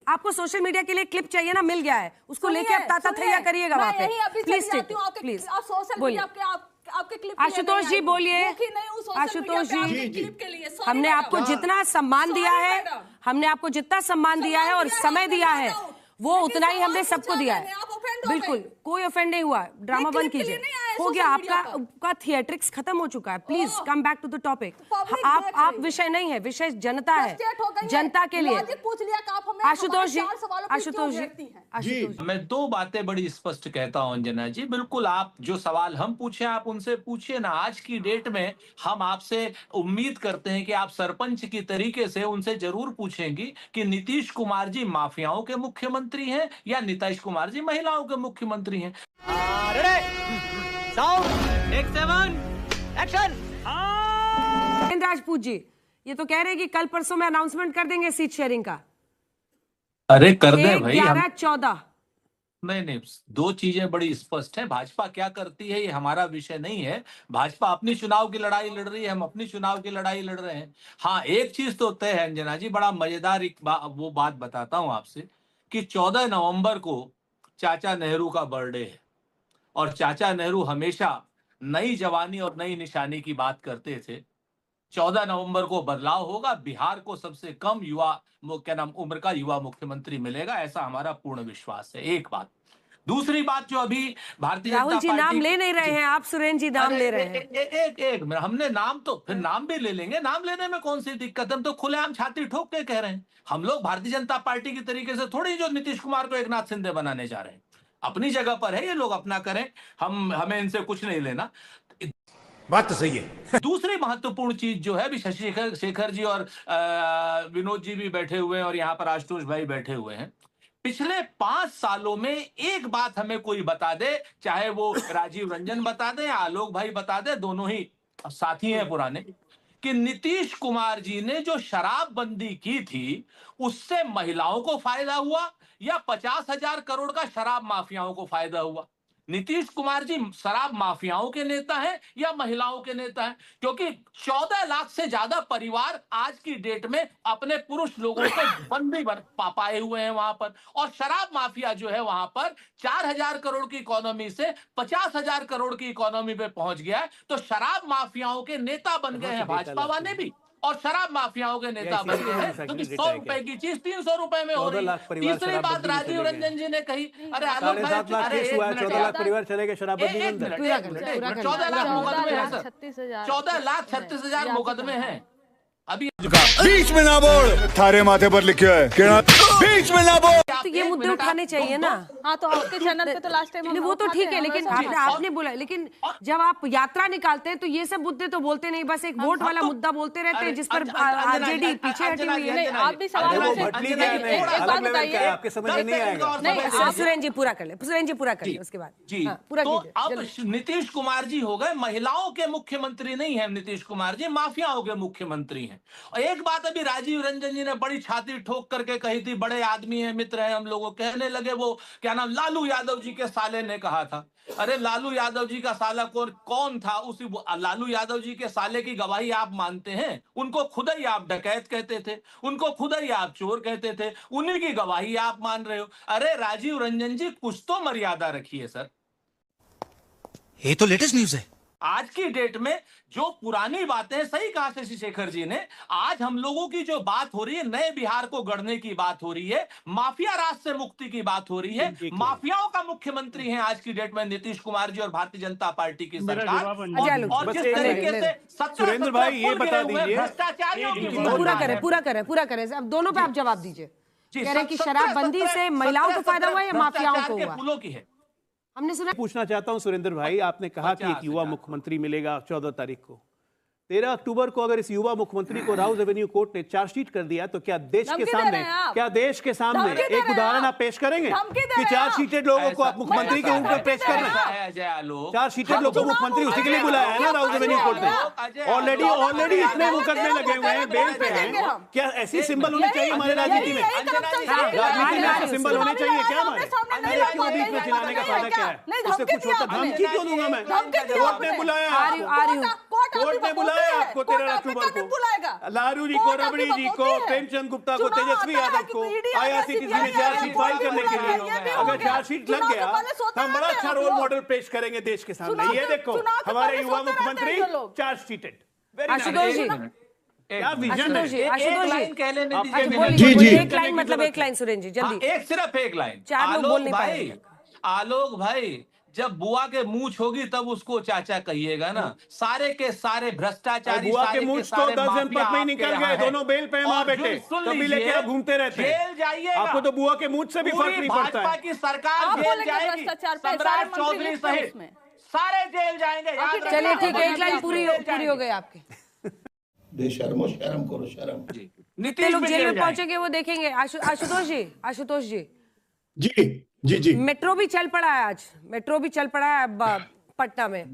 आपको social media के लिए क्लिप चाहिए ना, मिल गया है, उसको लेके आप ताता थैया करिएगा वहाँ पे। प्लीज प्लीज बोलिए आशुतोष जी, बोलिए आशुतोष जी। हमने आपको जितना सम्मान दिया है, हमने आपको जितना सम्मान दिया है और समय दिया है, वो उतना ही हमने सबको दिया है। बिल्कुल कोई ऑफेंड नहीं हुआ, ड्रामा बंद कीजिए, हो गया आपका थिएट्रिक्स खत्म हो चुका है। Please come back to the topic. आप विषय नहीं है, विषय जनता है, जनता के लिए। आशुतोष जी, आशुतोष जी, मैं दो बातें बड़ी स्पष्ट कहता हूं अंजना जी। बिल्कुल आप जो सवाल हम पूछे आप उनसे पूछिए ना। आज की डेट में हम आपसे उम्मीद करते हैं कि आप सरपंच की तरीके से उनसे जरूर पूछेंगी कि नीतीश कुमार जी माफियाओं के मुख्यमंत्री हैं या नीतीश कुमार जी महिलाओं के मुख्यमंत्री हैं। राजपूत जी ये तो कह रहे हैं कि कल परसों में अनाउंसमेंट कर देंगे सीट शेयरिंग का। अरे कर दे भाई। 11-14 नहीं, दो चीजें बड़ी स्पष्ट है। भाजपा क्या करती है ये हमारा विषय नहीं है। भाजपा अपनी चुनाव की लड़ाई लड़ रही है, हम अपनी चुनाव की लड़ाई लड़ रहे हैं। हाँ, एक चीज तो तय है अंजना जी, बड़ा मजेदार वो बात बताता हूं आपसे कि 14 नवंबर को चाचा नेहरू का बर्थडे है और चाचा नेहरू हमेशा नई जवानी और नई निशानी की बात करते थे। 14 नवंबर को बदलाव होगा, बिहार को सबसे कम उम्र का युवा मुख्यमंत्री मिलेगा, ऐसा हमारा पूर्ण विश्वास है। एक बात। दूसरी बात, जो अभी भारतीय जनता राहुल जी नाम ले नहीं रहे हैं आप, सुरेंद्र जी नाम ले रहे हैं। एक हमने नाम तो फिर नाम भी ले लेंगे, नाम लेने में कौन सी दिक्कत है? हम तो खुलेआम छाती ठोक के कह रहे हैं। हम लोग भारतीय जनता पार्टी की तरीके से थोड़ी जो नीतीश कुमार को एकनाथ शिंदे बनाने जा रहे हैं। अपनी जगह पर है, ये लोग अपना करें, हमें इनसे कुछ नहीं लेना। बात तो सही है। दूसरी महत्वपूर्ण चीज जो है, अभी शशि शेखर जी और विनोद जी भी बैठे हुए हैं और यहाँ पर आशुतोष भाई बैठे हुए हैं। पिछले 5 सालों में एक बात हमें कोई बता दे, चाहे वो राजीव रंजन बता दे या आलोक भाई बता दे, दोनों ही साथी हैं पुराने, कि नीतीश कुमार जी ने जो शराबबंदी की थी उससे महिलाओं को फायदा हुआ या 50,000 करोड़ का शराब माफियाओं को फायदा हुआ? नीतीश कुमार जी शराब माफियाओं के नेता हैं या महिलाओं के नेता हैं? क्योंकि 14 लाख से ज्यादा परिवार आज की डेट में अपने पुरुष लोगों को बंदी पाए हुए हैं वहां पर, और शराब माफिया जो है वहां पर 4,000 करोड़ की इकोनॉमी से 50,000 करोड़ की इकोनॉमी पे पहुंच गया है। तो शराब माफियाओं के नेता बन गए हैं भाजपा वाले भी, और शराब माफियाओं के नेता बन गए हैं, क्योंकि 100 रुपए की चीज 300 रुपए में हो रही है। तीसरी बात राजीव रंजन जी ने कही, अरे 7.5 लाख केस हुआ है, 14 लाख परिवार चले गए शराबबंदी के अंदर। 14 लाख मुकदमे हैं सर, 14,36,000 मुकदमे हैं। अभी बीच में ना बोल, थारे माथे पर लिखा है बीच में ना बोल। तो ये मुद्दे उठाने चाहिए ना। हाँ, तो आपके चैनल पे तो लास्ट टाइम वो तो ठीक है, लेकिन आपने बोला, लेकिन जब आप यात्रा निकालते हैं तो ये सब मुद्दे तो बोलते नहीं, बस एक वोट वाला मुद्दा बोलते रहते हैं जिस पर आरजेडी पीछे हटी हुई है। आप भी सवाल आपके समझ में नहीं आएगा। सुरेंद्र जी पूरा कर ले, सुरेंद्र जी पूरा कर ले, उसके बाद जी पूरा कीजिए। अब नीतीश कुमार जी हो गए महिलाओं के मुख्यमंत्री नहीं है, नीतीश कुमार जी माफियाओं के मुख्यमंत्री हैं। और एक बात अभी राजीव रंजन जी ने बड़ी छाती ठोक करके कही थी, बड़े आदमी हैं, मित्र हैं हम लोगों, कहने लगे वो क्या नाम, लालू यादव जी के साले ने कहा था। अरे लालू यादव जी का साला कौन था? उसी लालू यादव जी के साले की गवाही आप मानते हैं? उनको खुद ही आप डकैत कहते थे, उनको खुद ही आप चोर कहते थे, उन्हीं की गवाही आप मान रहे हो। अरे राजीव रंजन जी, कुछ तो मर्यादा रखिए सर। ये तो लेटेस्ट न्यूज है। आज की डेट में जो पुरानी बातें, सही कहा शशि शेखर जी ने, आज हम लोगों की जो बात हो रही है, नए बिहार को गढ़ने की बात हो रही है, माफिया राज से मुक्ति की बात हो रही है। माफियाओं का मुख्यमंत्री है आज की डेट में नीतीश कुमार जी और भारतीय जनता पार्टी की सरकार। और जिस तरीके से सुरेंद्र भाई ये बता दीजिए, भ्रष्टाचारियों की पूरा करें अब दोनों पे आप जवाब दीजिए। कह रहे हैं कि शराबबंदी से महिलाओं को फायदा हुआ या माफियाओं को हुआ? फूलों की है। हमने सुना। पूछना चाहता हूं सुरेंद्र भाई, आपने कहा कि एक युवा मुख्यमंत्री मिलेगा 14 तारीख को। 13 अक्टूबर को अगर इस युवा मुख्यमंत्री को राउज एवेन्यू कोर्ट ने चार्जशीट कर दिया तो क्या देश के सामने एक उदाहरण आप पेश करेंगे कि चार्जशीटेड लोगों को आप मुख्यमंत्री के ऊपर पेश कर रहे हैं? चार्जशीटेड लोगों को मुख्यमंत्री उसी के लिए बुलाया है ना राउज एवेन्यू कोर्ट ने। ऑलरेडी इतने मुकदमे लगे हुए हैं, बेल पे हैं। क्या ऐसी सिंबल होने चाहिए हमारे राजनीति में? राजनीति में ऐसे सिंबल होने चाहिए क्या हमारे? बीच में चिल्लाने का फायदा क्या है? नहीं, उससे धमकी कुछ होता, दिया धमकी क्यों दूंगा मैं? धमकी दिया कोर्ट ने आपने। बुलाया आ रही हूँ। कोर्ट ने बुलाया आपको 13 अक्टूबर को। बुलाएगा लालू जी को, रबड़ी जी को, प्रेमचंद गुप्ता को, तेजस्वी यादव को IRCTC में चार्जशीट फाइल करने के लिए। अगर चार्जशीट लग गया तो हम बड़ा अच्छा रोल मॉडल पेश करेंगे देश के सामने। ये देखो हमारे युवा मुख्यमंत्री चार्ज शीटेड। आशुतोष जी, क्या विजन आशुतोष जी, है? आशुतोष लाइन कह लेने जी, दीजिए। बोलिए, जी, बोलिए, जी। एक लाइन मतलब एक लाइन सुरेंद्र जी जल्दी। एक सिर्फ एक लाइन। चार लोग बोल नहीं पाएंगे। आलोक भाई, जब बुआ के मूंछ होगी तब उसको चाचा कहिएगा ना। सारे के सारे भ्रष्टाचारी, बुआ के सारे मूंछ तो सारे 10 जनपद में ही माफिया निकल आपके गए, यहाँ दोनों बेल पे हैं माँ और बेटे, सुन तभी लीजिए, लेके आप घूमते रहते हैं। जेल जाइएगा। आपको तो बुआ के मूंछ से भी फर्क पूरी नहीं पड़ता भाजपा है। की सरकार आप जेल बोलेंगे जाएगी। भ्रष्टाचार पे, सारे सम्राट मंत्री चौधरी लिखते हैं सहित उसमें। सारे जेल जाएंगे। याद रखना। चलिए ठीक है, एक लाइन जेल पूरी जाएंगे। हो गई आपकी। बेशर्मो शर्म करो शर्म। कितने नीतीश लोग भी जेल में जाएंगे। पहुंचेंगे वो देखेंगे। आशुतोष जी जी जी जी मेट्रो भी चल पड़ा है आज, मेट्रो भी चल पड़ा है अब पटना में।